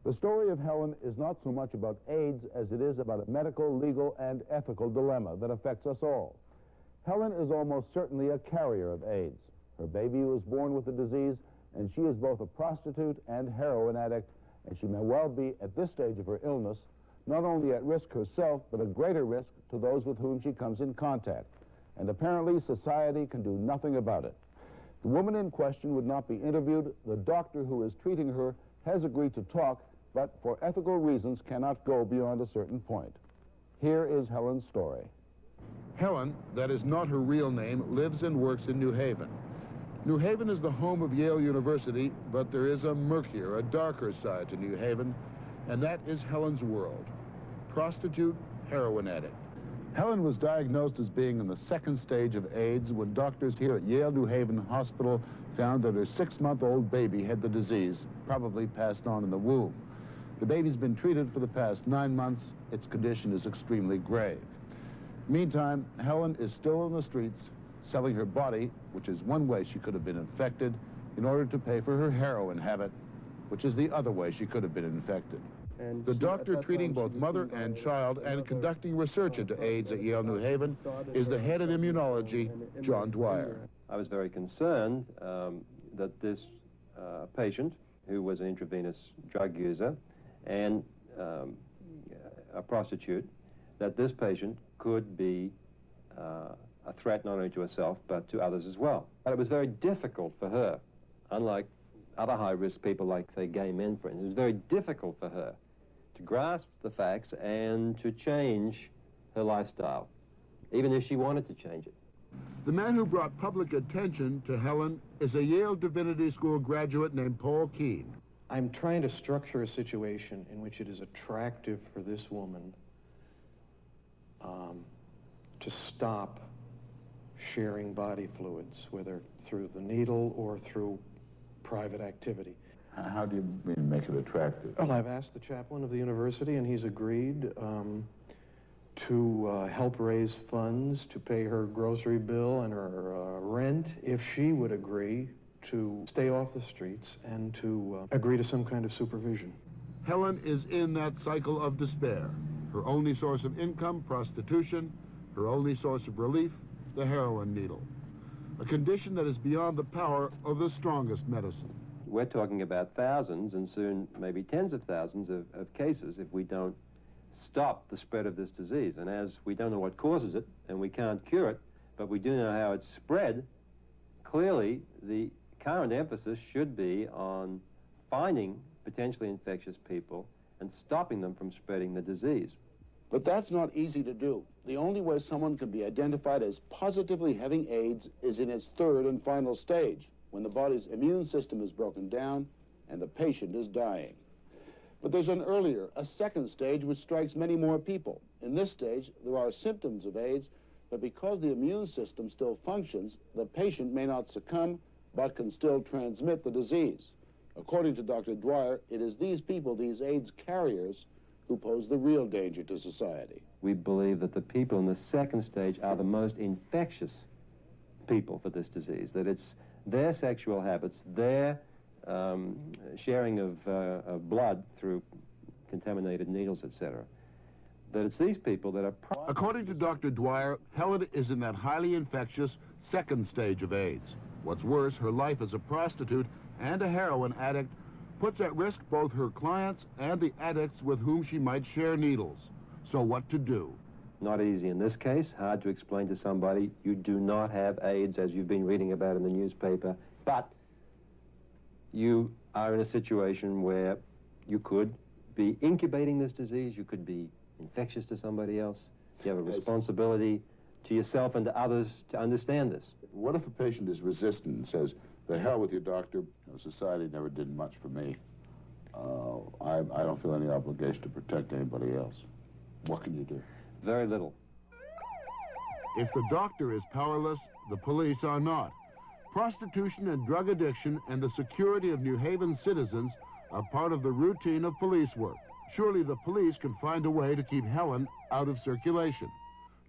The story of Helen is not so much about AIDS as it is about a medical, legal, and ethical dilemma that affects us all. Helen is almost certainly a carrier of AIDS. Her baby was born with the disease, and she is both a prostitute and heroin addict, and she may well be, at this stage of her illness, not only at risk herself, but a greater risk to those with whom she comes in contact. And apparently, society can do nothing about it. The woman in question would not be interviewed. The doctor who is treating her has agreed to talk, but for ethical reasons cannot go beyond a certain point. Here is Helen's story. Helen, that is not her real name, lives and works in New Haven. New Haven is the home of Yale University, but there is a murkier, a darker side to New Haven, and that is Helen's world. Prostitute, heroin addict. Helen was diagnosed as being in the second stage of AIDS when doctors here at Yale New Haven Hospital found that her 6-month-old baby had the disease, probably passed on in the womb. The baby's been treated for the past 9 months. Its condition is extremely grave. Meantime, Helen is still in the streets, selling her body, which is one way she could have been infected, in order to pay for her heroin habit, which is the other way she could have been infected. And the doctor treating both mother and child and conducting research into AIDS at Yale New Haven is the head of immunology, John Dwyer. I was very concerned that this patient, who was an intravenous drug user and a prostitute, that this patient could be a threat not only to herself but to others as well. But it was very difficult for her, unlike other high-risk people like, say, gay men, for instance. It was very difficult for her to grasp the facts and to change her lifestyle, even if she wanted to change it. The man who brought public attention to Helen is a Yale Divinity School graduate named Paul Keene. I'm trying to structure a situation in which it is attractive for this woman to stop sharing body fluids, whether through the needle or through private activity. How do you mean make it attractive? Well, I've asked the chaplain of the university, and he's agreed to help raise funds to pay her grocery bill and her rent if she would agree to stay off the streets and to agree to some kind of supervision. Helen is in that cycle of despair. Her only source of income, prostitution. Her only source of relief, the heroin needle. A condition that is beyond the power of the strongest medicine. We're talking about thousands and soon maybe tens of thousands of cases if we don't stop the spread of this disease. And as we don't know what causes it and we can't cure it, but we do know how it's spread, clearly the current emphasis should be on finding potentially infectious people and stopping them from spreading the disease. But that's not easy to do. The only way someone can be identified as positively having AIDS is in its third and final stage, when the body's immune system is broken down and the patient is dying. But there's an earlier, a second stage, which strikes many more people. In this stage, there are symptoms of AIDS, but because the immune system still functions, the patient may not succumb, but can still transmit the disease. According to Dr. Dwyer, it is these people, these AIDS carriers, who pose the real danger to society. We believe that the people in the second stage are the most infectious people for this disease, that it's their sexual habits, their sharing of blood through contaminated needles, etc., that it's these people that are... According to Dr. Dwyer, Helen is in that highly infectious second stage of AIDS. What's worse, her life as a prostitute and a heroin addict puts at risk both her clients and the addicts with whom she might share needles. So what to do? Not easy in this case, hard to explain to somebody you do not have AIDS, as you've been reading about in the newspaper, but you are in a situation where you could be incubating this disease, you could be infectious to somebody else. You have a responsibility to yourself and to others to understand this. What if a patient is resistant and says, the hell with your doctor, society never did much for me. I don't feel any obligation to protect anybody else. What can you do? Very little. If the doctor is powerless, the police are not. Prostitution and drug addiction and the security of New Haven citizens are part of the routine of police work. Surely the police can find a way to keep Helen out of circulation.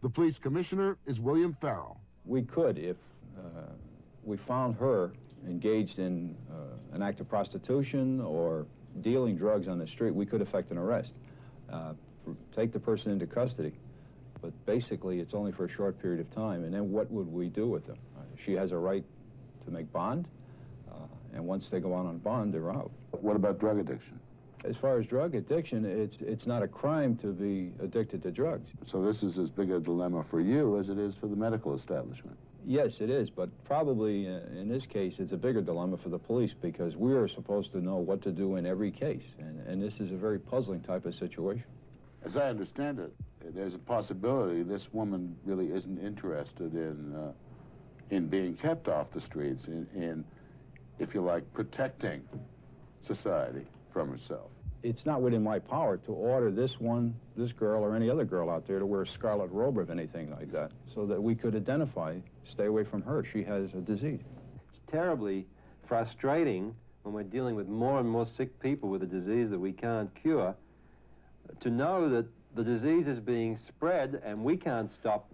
The police commissioner is William Farrell. We could, if we found her engaged in an act of prostitution or dealing drugs on the street, we could effect an arrest, take the person into custody. But basically, it's only for a short period of time. And then what would we do with them? She has a right to make bond, and once they go out on bond, they're out. What about drug addiction? As far as drug addiction, it's not a crime to be addicted to drugs. So this is as big a dilemma for you as it is for the medical establishment. Yes, it is, but probably in this case, it's a bigger dilemma for the police because we are supposed to know what to do in every case, and this is a very puzzling type of situation. As I understand it, there's a possibility this woman really isn't interested in being kept off the streets, in, if you like, protecting society from herself. It's not within my power to order this girl or any other girl out there to wear a scarlet robe or anything like that, so that we could identify, stay away from her. She has a disease. It's terribly frustrating when we're dealing with more and more sick people with a disease that we can't cure, to know that the disease is being spread and we can't stop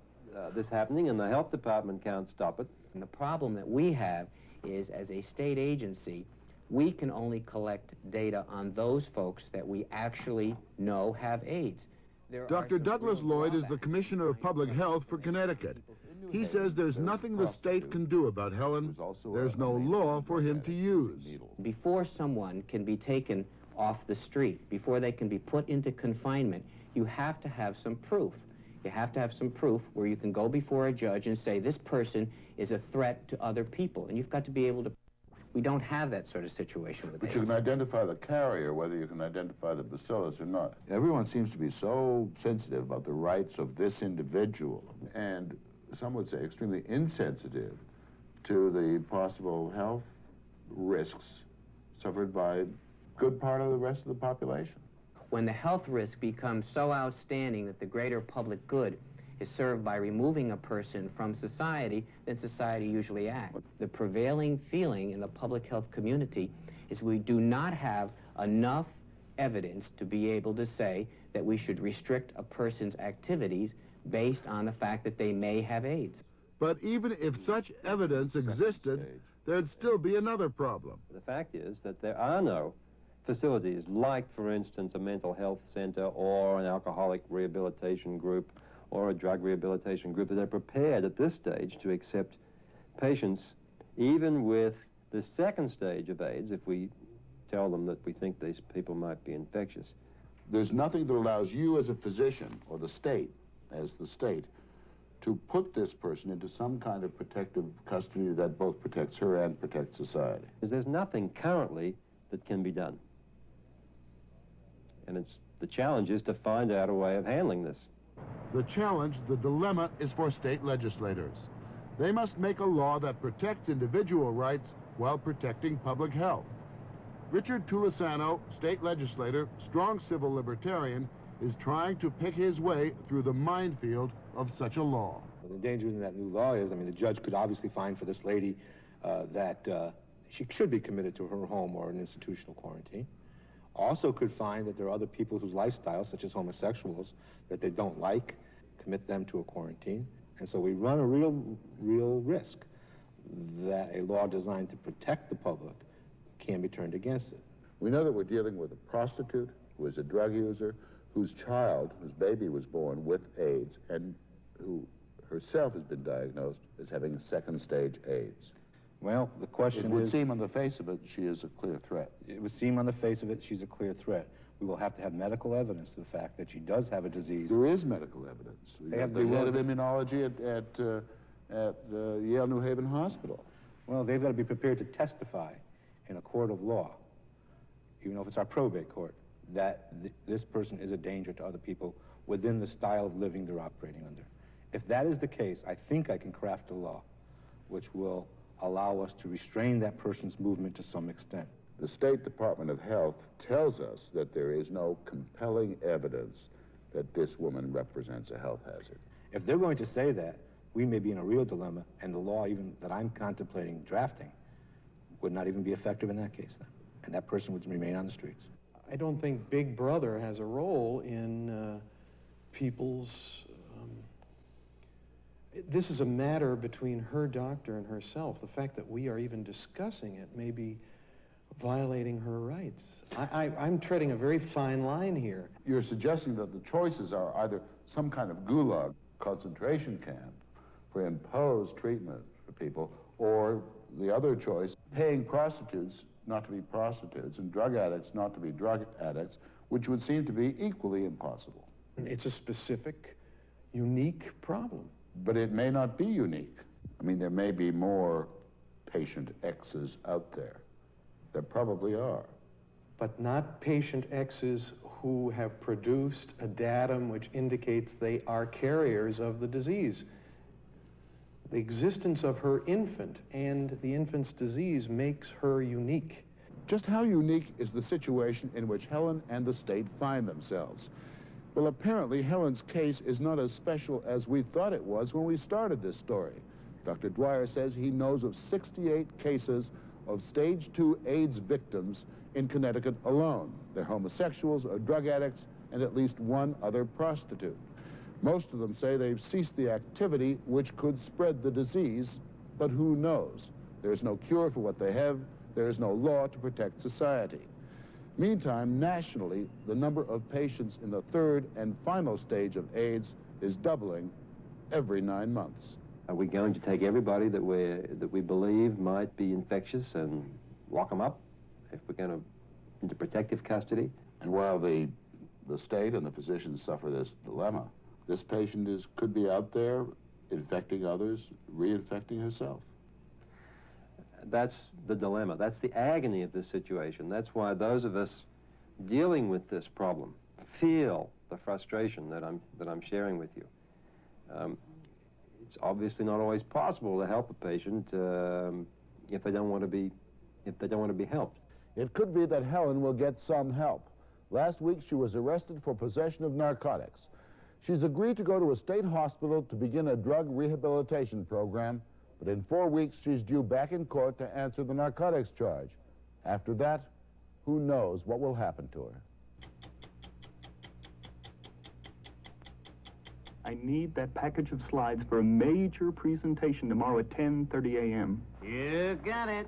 this happening and the health department can't stop it. And the problem that we have is, as a state agency, we can only collect data on those folks that we actually know have AIDS. Dr. Douglas Lloyd is the Commissioner of Public Health for Connecticut. He says there's nothing the state can do about Helen. There's no law for him to use. Before someone can be taken off the street, before they can be put into confinement, you have to have some proof. You have to have some proof where you can go before a judge and say, this person is a threat to other people. And you've got to be able to. We don't have that sort of situation with AIDS. But you can identify the carrier, whether you can identify the bacillus or not. Everyone seems to be so sensitive about the rights of this individual, and some would say extremely insensitive to the possible health risks suffered by a good part of the rest of the population. When the health risk becomes so outstanding that the greater public good is served by removing a person from society, then society usually acts. The prevailing feeling in the public health community is we do not have enough evidence to be able to say that we should restrict a person's activities based on the fact that they may have AIDS. But even if such evidence existed, there'd still be another problem. The fact is that there are no facilities like, for instance, a mental health center or an alcoholic rehabilitation group or a drug rehabilitation group that are prepared at this stage to accept patients even with the second stage of AIDS if we tell them that we think these people might be infectious. There's nothing that allows you as a physician, or the state, as the state, to put this person into some kind of protective custody that both protects her and protects society. Because there's nothing currently that can be done. And the challenge is to find out a way of handling this. The challenge, the dilemma, is for state legislators. They must make a law that protects individual rights while protecting public health. Richard Tulisano, state legislator, strong civil libertarian, is trying to pick his way through the minefield of such a law. The danger in that new law is, I mean, the judge could obviously find for this lady that she should be committed to her home or an institutional quarantine. Also could find that there are other people whose lifestyles, such as homosexuals, that they don't like, commit them to a quarantine. And so we run a real risk that a law designed to protect the public can be turned against it. We know that we're dealing with a prostitute who is a drug user, whose baby was born with AIDS, and who herself has been diagnosed as having second stage AIDS. Well, the question is... It would seem on the face of it she is a clear threat. It would seem on the face of it she's a clear threat. We will have to have medical evidence to the fact that she does have a disease. There is medical evidence. We have the head of immunology at Yale New Haven Hospital. Well, they've got to be prepared to testify in a court of law, even if it's our probate court, that this person is a danger to other people within the style of living they're operating under. If that is the case, I think I can craft a law which will allow us to restrain that person's movement to some extent. The State Department of Health tells us that there is no compelling evidence that this woman represents a health hazard. If they're going to say that, we may be in a real dilemma, and the law even that I'm contemplating drafting would not even be effective in that case then, and that person would remain on the streets. I don't think Big Brother has a role in people's... This is a matter between her doctor and herself. The fact that we are even discussing it may be violating her rights. I'm treading a very fine line here. You're suggesting that the choices are either some kind of gulag concentration camp for imposed treatment for people, or the other choice, paying prostitutes not to be prostitutes and drug addicts not to be drug addicts, which would seem to be equally impossible. It's a specific, unique problem. But it may not be unique. I mean, there may be more patient X's out there. There probably are. But not patient X's who have produced a datum which indicates they are carriers of the disease. The existence of her infant and the infant's disease makes her unique. Just how unique is the situation in which Helen and the state find themselves? Well, apparently Helen's case is not as special as we thought it was when we started this story. Dr. Dwyer says he knows of 68 cases of stage 2 AIDS victims in Connecticut alone. They're homosexuals or drug addicts and at least one other prostitute. Most of them say they've ceased the activity which could spread the disease, but who knows? There is no cure for what they have. There is no law to protect society. Meantime, nationally, the number of patients in the third and final stage of AIDS is doubling every 9 months. Are we going to take everybody that we believe might be infectious and lock them up if we're going to into protective custody? And while the state and the physicians suffer this dilemma, this patient could be out there infecting others, reinfecting herself. That's the dilemma. That's the agony of this situation. That's why those of us dealing with this problem feel the frustration that I'm sharing with you. It's obviously not always possible to help a patient if they don't want to be helped. It could be that Helen will get some help. Last week, she was arrested for possession of narcotics. She's agreed to go to a state hospital to begin a drug rehabilitation program, but in 4 weeks, she's due back in court to answer the narcotics charge. After that, who knows what will happen to her. I need that package of slides for a major presentation tomorrow at 10:30 a.m. You got it.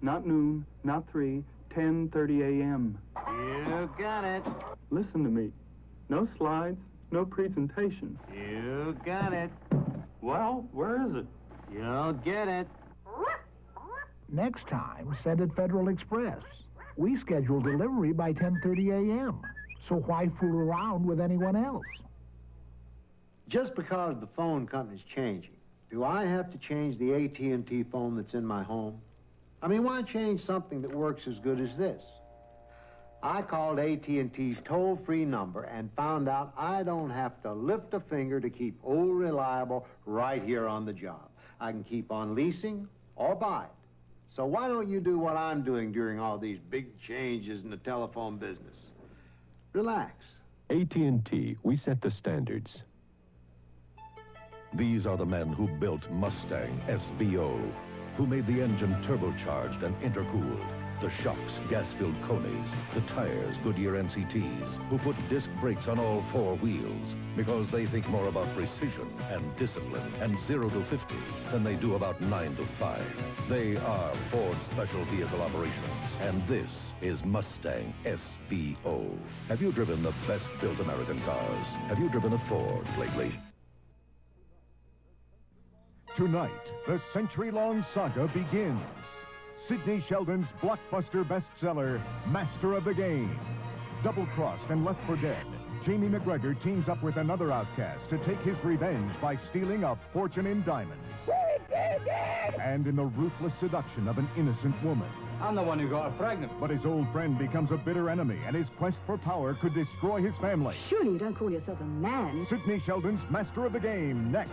Not noon, not 3, 10:30 a.m. You got it. Listen to me. No slides, no presentation. You got it. Well, where is it? You'll get it. Next time, send it Federal Express. We schedule delivery by 10:30 a.m. So why fool around with anyone else? Just because the phone company's changing, do I have to change the AT&T phone that's in my home? I mean, why change something that works as good as this? I called AT&T's toll-free number and found out I don't have to lift a finger to keep old reliable right here on the job. I can keep on leasing or buy it. So why don't you do what I'm doing during all these big changes in the telephone business? Relax. AT&T, we set the standards. These are the men who built Mustang SVO, who made the engine turbocharged and intercooled, the shocks gas-filled Konis, the tires Goodyear NCTs, who put disc brakes on all 4 wheels because they think more about precision and discipline and 0 to 50 than they do about 9 to 5. They are Ford Special Vehicle Operations, and this is Mustang SVO. Have you driven the best-built American cars? Have you driven a Ford lately? Tonight, the century-long saga begins. Sidney Sheldon's blockbuster bestseller, Master of the Game. Double-crossed and left for dead, Jamie McGregor teams up with another outcast to take his revenge by stealing a fortune in diamonds. And in the ruthless seduction of an innocent woman. I'm the one who got her pregnant. But his old friend becomes a bitter enemy, and his quest for power could destroy his family. Surely you don't call yourself a man. Sidney Sheldon's Master of the Game, next.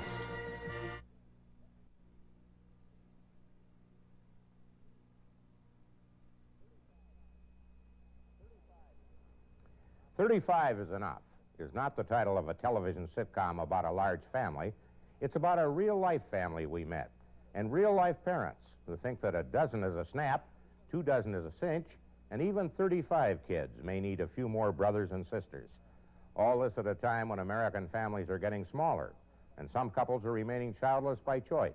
"35 is Enough" is not the title of a television sitcom about a large family. It's about a real-life family we met, and real-life parents who think that a dozen is a snap, 2 dozen is a cinch, and even 35 kids may need a few more brothers and sisters. All this at a time when American families are getting smaller, and some couples are remaining childless by choice.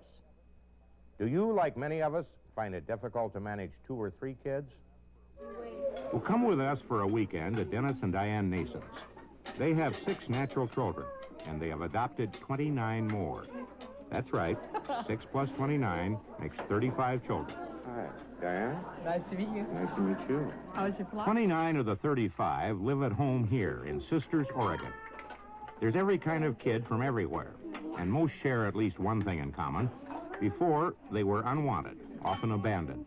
Do you, like many of us, find it difficult to manage 2 or 3 kids? Well, come with us for a weekend at Dennis and Diane Nason's. They have 6 natural children, and they have adopted 29 more. That's right, 6 plus 29 makes 35 children. Hi, Diane. Nice to meet you. Nice to meet you. How was your flight? 29 of the 35 live at home here in Sisters, Oregon. There's every kind of kid from everywhere, and most share at least one thing in common. Before, they were unwanted, often abandoned.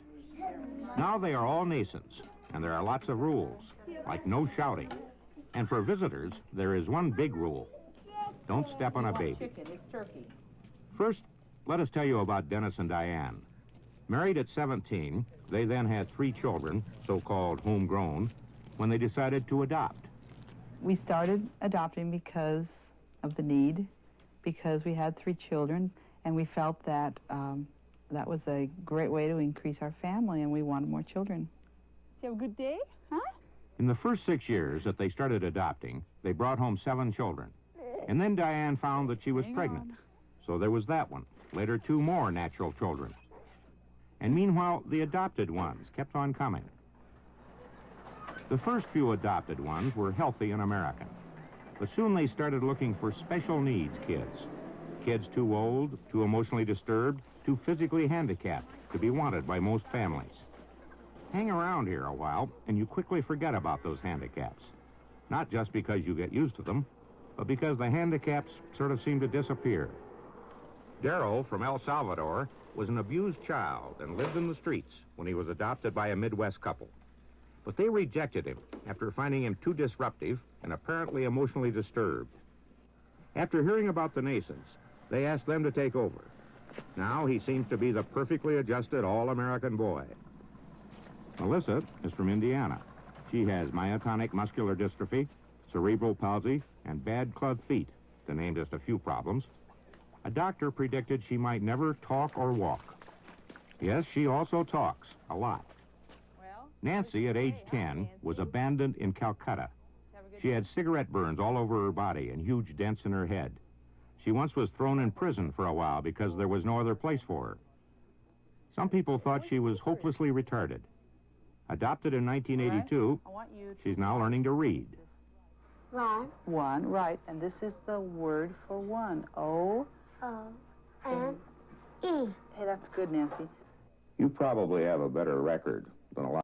Now they are all Nasons, and there are lots of rules, like no shouting. And for visitors, there is one big rule. Don't step on a baby. Chicken, it's turkey. First, let us tell you about Dennis and Diane. Married at 17, they then had 3 children, so-called homegrown, when they decided to adopt. We started adopting because of the need, because we had 3 children, and we felt that that was a great way to increase our family, and we wanted more children. You have a good day? Huh? In the first 6 years that they started adopting, they brought home 7 children. And then Diane found that she was pregnant. So there was that one. Later, 2 more natural children. And meanwhile, the adopted ones kept on coming. The first few adopted ones were healthy and American. But soon they started looking for special needs kids. Kids too old, too emotionally disturbed, too physically handicapped to be wanted by most families. Hang around here a while, and you quickly forget about those handicaps. Not just because you get used to them, but because the handicaps sort of seem to disappear. Darrell from El Salvador was an abused child and lived in the streets when he was adopted by a Midwest couple. But they rejected him after finding him too disruptive and apparently emotionally disturbed. After hearing about the Nasons, they asked them to take over. Now he seems to be the perfectly adjusted all-American boy. Melissa is from Indiana. She has myotonic muscular dystrophy, cerebral palsy, and bad club feet, to name just a few problems. A doctor predicted she might never talk or walk. Yes, she also talks, a lot. Nancy, at age 10, was abandoned in Calcutta. She had cigarette burns all over her body and huge dents in her head. She once was thrown in prison for a while because there was no other place for her. Some people thought she was hopelessly retarded. Adopted in 1982, she's now learning to read. One, right, and this is the word for one. O. O-N-E. Hey, that's good, Nancy. You probably have a better record than a lot.